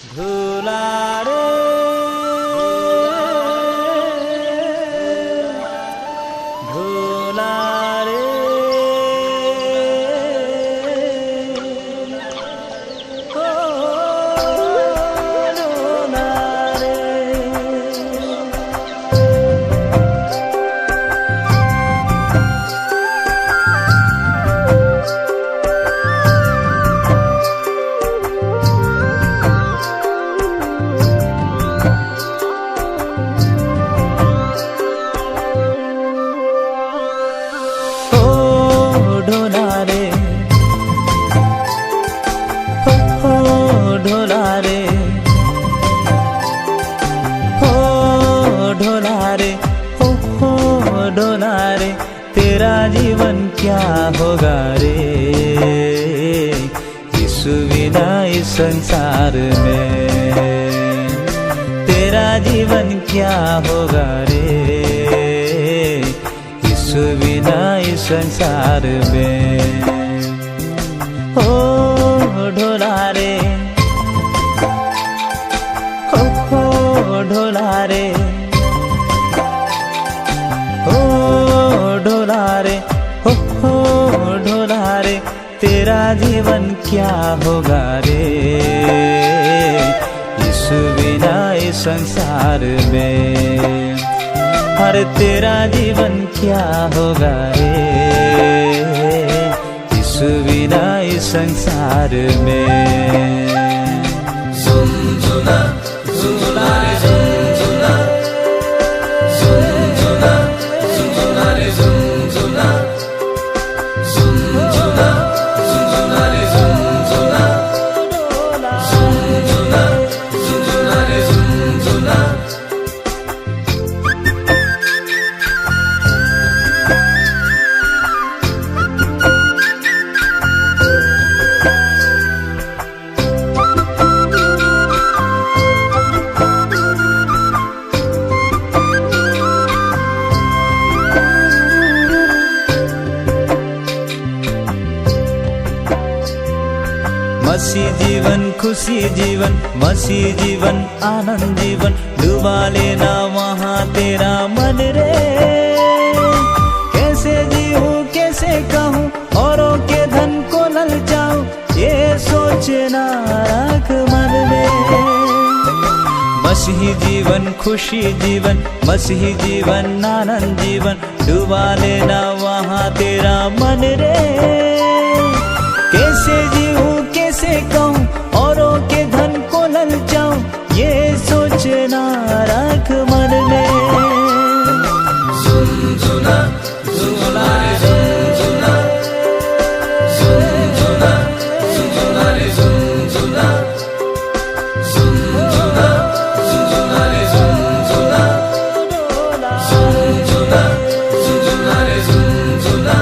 ढोलारे ढोलारे ओ ढोलारे ढोलारे हो ढोलारे हो ढोलारे हो ढोलारे तेरा जीवन क्या होगा रे यीशु बिना इस संसार में। तेरा जीवन क्या होगा रे यीशु बिना इस संसार में। हो ढोलारे हो ढोलारे हो ढोलारे हो ढोलारे तेरा जीवन क्या होगा रे यीशु बिना इस संसार में। अरे तेरा जीवन क्या होगा रे यीशु बिना इस संसार में। झुनझुना झुनझुना रे झुनझुना झुनझुना झुनझुना रे झुनझुना झुनझुना झुनझुना रे झुनझुना झुनझुना झुनझुना रे झुनझुना। मसीह जीवन खुशी जीवन मसीह जीवन आनंद जीवन डुबा लेना वहाँ तेरा मन रे। कैसे जीऊँ कैसे कहूँ औरों के धन को ललचाऊँ ये सोचना रख मन में। मसीह जीवन खुशी जीवन मसीह जीवन आनंद जीवन डुबा लेना वहाँ तेरा मन रे। कैसे जीऊँ कैसे कहूँ औरों के धन को ललचाऊँ ये सोचना रख मन में। झुनझुना झुनझुना रे झुनझुना झुनझुना झुनझुना रे झुनझुना झुनझुना झुनझुना रे झुनझुना झुनझुना झुनझुना रे झुनझुना।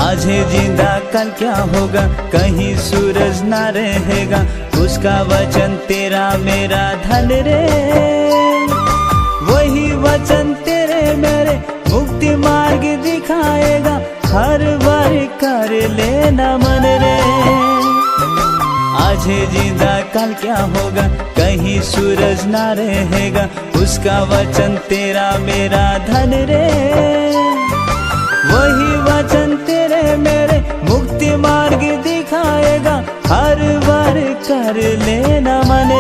आज है जिंदा कल क्या होगा कहीं सूरज ना रहेगा उसका वचन तेरा मेरा धन रे। वही वचन तेरे मेरे मुक्ति मार्ग दिखाएगा हर बार कर लेना मन रे। आज है जिंदा कल क्या होगा कहीं सूरज ना रहेगा उसका वचन तेरा मेरा धन रे। वही वचन तेरे मेरे मुक्ति मार्ग दिखाएगा हर बार कर लेना मन